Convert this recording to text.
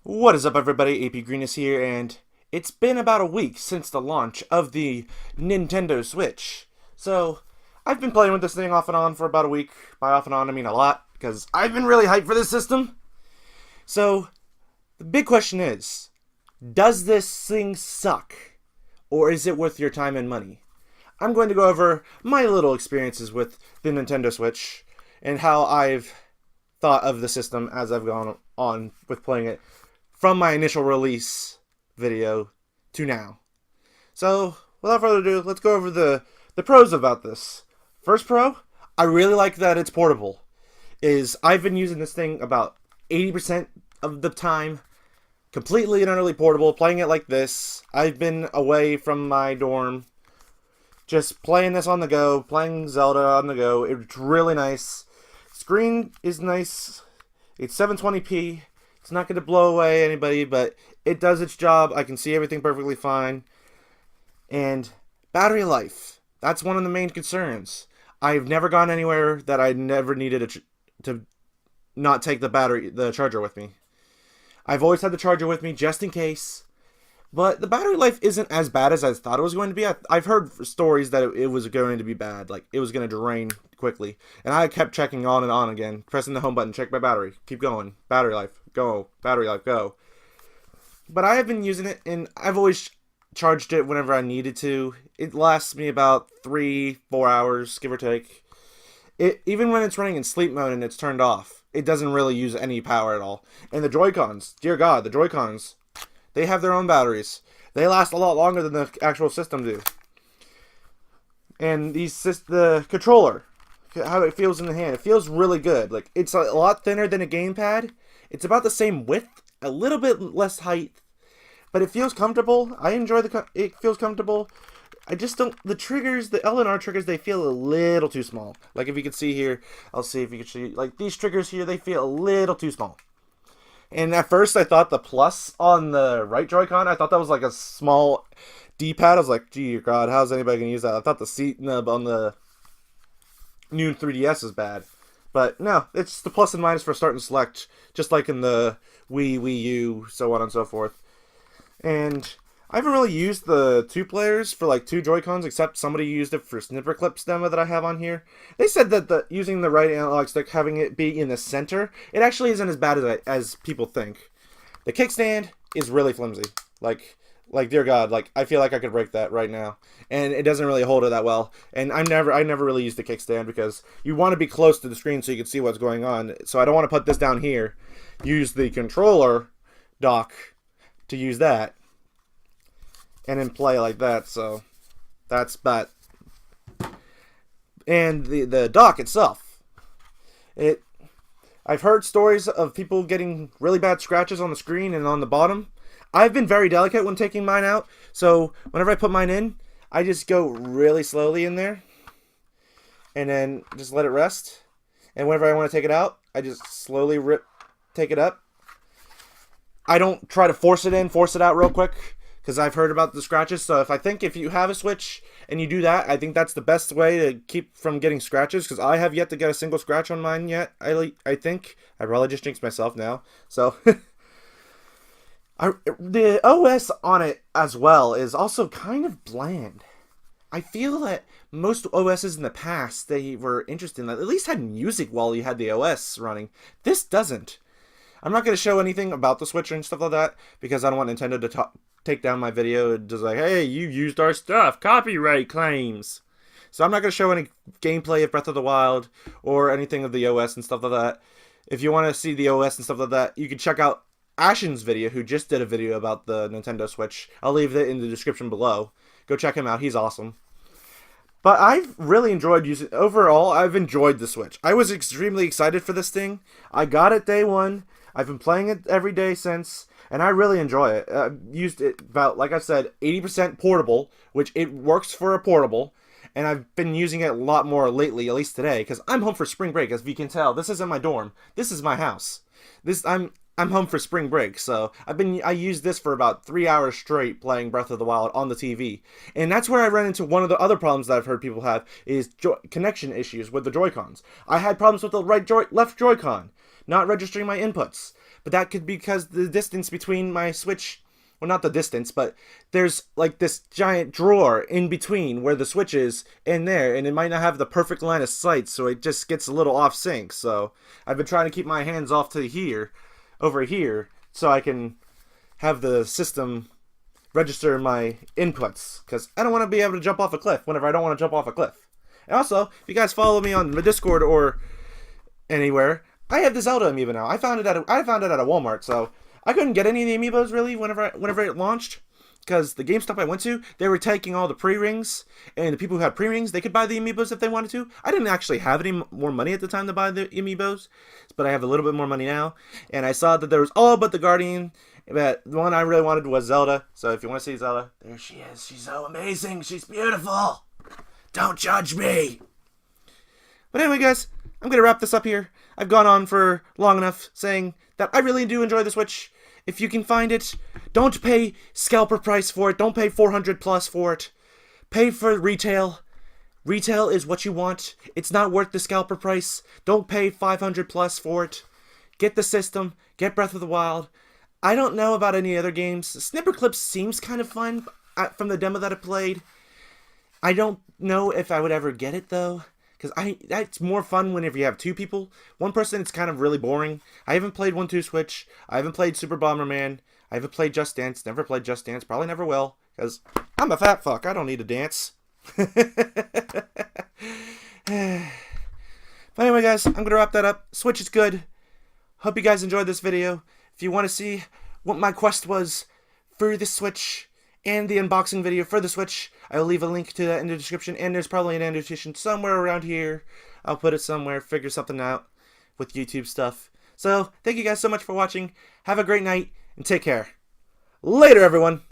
What is up, everybody? AP Greenus here, and it's been about a week since the launch of the Nintendo Switch. So, I've been playing with this thing off and on for about a week. By off and on, I mean a lot, because I've been really hyped for this system. So, the big question is, does this thing suck? Or is it worth your time and money? I'm going to go over my little experiences with the Nintendo Switch, and how I've thought of the system as I've gone on with playing it from my initial release video to now. So, without further ado, let's go over the pros about this. First pro, I really like that it's portable. I've been using this thing about 80% of the time, completely and utterly portable, playing it like this. I've been away from my dorm, just playing this on the go, playing Zelda on the go. It's really nice. Screen is nice. It's 720p. It's not going to blow away anybody, but it does its job. I can see everything perfectly fine. And battery life. That's one of the main concerns. I've never gone anywhere that I never needed to not take the charger with me. I've always had the charger with me just in case. But the battery life isn't as bad as I thought it was going to be. I've heard stories that it was going to be bad. Like, it was going to drain quickly. And I kept checking on and on again. Pressing the home button, check my battery. Keep going. Battery life, go. Battery life, go. But I have been using it, and I've always charged it whenever I needed to. It lasts me about 3-4 hours, give or take. Even when it's running in sleep mode and it's turned off, it doesn't really use any power at all. And the Joy-Cons, dear God, the Joy-Cons, they have their own batteries. They last a lot longer than the actual system do. And the controller, how it feels in the hand, it feels really good. Like, it's a lot thinner than a gamepad. It's about the same width, a little bit less height, but it feels comfortable. I enjoy it feels comfortable. I just don't, the triggers, the LNR triggers, they feel a little too small. Like, if you can see here, I'll see if you can see, like, these triggers here, they feel a little too small. And at first, I thought the plus on the right Joy-Con, I thought that was like a small D-pad. I was like, gee, God, how's anybody going to use that? I thought the seat nub on the new 3DS is bad. But no, it's the plus and minus for start and select, just like in the Wii U, so on and so forth. And I haven't really used the two players for like two Joy-Cons, except somebody used it for Snipper Clips demo that I have on here. They said that using the right analog stick, having it be in the center, it actually isn't as bad as people think. The kickstand is really flimsy. Like dear God, like I feel like I could break that right now, and it doesn't really hold it that well. And I never really used the kickstand because you want to be close to the screen so you can see what's going on. So I don't want to put this down here. Use the controller dock to use that, and then play like that. So that's that. And the dock itself, I've heard stories of people getting really bad scratches on the screen and on the bottom. I've been very delicate when taking mine out, so whenever I put mine in, I just go really slowly in there, and then just let it rest. And whenever I want to take it out, I just slowly take it up. I don't try to force it out real quick, because I've heard about the scratches. So if you have a Switch and you do that, I think that's the best way to keep from getting scratches, because I have yet to get a single scratch on mine yet. I think I probably just jinxed myself now. So the OS on it as well is also kind of bland. I feel that most OSs in the past, they were interesting, that at least had music while you had the OS running. This doesn't. I'm not going to show anything about the Switch and stuff like that, because I don't want Nintendo to take down my video and just like, hey, you used our stuff, copyright claims. So I'm not going to show any gameplay of Breath of the Wild or anything of the OS and stuff like that. If you want to see the OS and stuff like that, you can check out Ashen's video, who just did a video about the Nintendo Switch. I'll leave it in the description below. Go check him out. He's awesome. But I've really enjoyed using it. Overall, I've enjoyed the Switch. I was extremely excited for this thing. I got it day one. I've been playing it every day since, and I really enjoy it. I've used it about, like I said, 80% portable, which it works for a portable. And I've been using it a lot more lately, at least today, because I'm home for spring break. As you can tell, this isn't my dorm. This is my house. I'm home for spring break, so I used this for about 3 hours straight playing Breath of the Wild on the TV. And that's where I ran into one of the other problems that I've heard people have, is connection issues with the Joy-Cons. I had problems with the left Joy-Con, not registering my inputs. but that could be because the distance between my Switch, well, not the distance, but there's like this giant drawer in between where the Switch is and there, and it might not have the perfect line of sight, so it just gets a little off sync. So I've been trying to keep my hands off to here, over here, so I can have the system register my inputs, because I don't want to be able to jump off a cliff whenever I don't want to jump off a cliff. And also, if you guys follow me on the Discord or anywhere, I have the Zelda amiibo now. I found it at a Walmart, so I couldn't get any of the amiibos really whenever it launched, because the GameStop I went to, they were taking all the pre-rings, and the people who had pre-rings, they could buy the amiibos if they wanted to. I didn't actually have any more money at the time to buy the amiibos, but I have a little bit more money now, and I saw that there was all but the Guardian, but the one I really wanted was Zelda. So if you want to see Zelda, there she is. She's so amazing. She's beautiful. Don't judge me. But anyway, guys, I'm going to wrap this up here. I've gone on for long enough saying that I really do enjoy the Switch. If you can find it, don't pay scalper price for it. Don't pay $400 plus for it. Pay for retail. Retail is what you want. It's not worth the scalper price. Don't pay $500 plus for it. Get the system. Get Breath of the Wild. I don't know about any other games. Snipper Clips seems kind of fun from the demo that I played. I don't know if I would ever get it, though, because that's more fun whenever you have two people. One person, it's kind of really boring. I haven't played 1-2 Switch. I haven't played Super Bomberman. I haven't played Just Dance. Never played Just Dance. Probably never will, because I'm a fat fuck. I don't need to dance. But anyway, guys, I'm going to wrap that up. Switch is good. Hope you guys enjoyed this video. If you want to see what my quest was for the Switch and the unboxing video for the Switch, I will leave a link to that in the description, and there's probably an annotation somewhere around here. I'll put it somewhere, figure something out with YouTube stuff. So, thank you guys so much for watching. Have a great night, and take care. Later, everyone!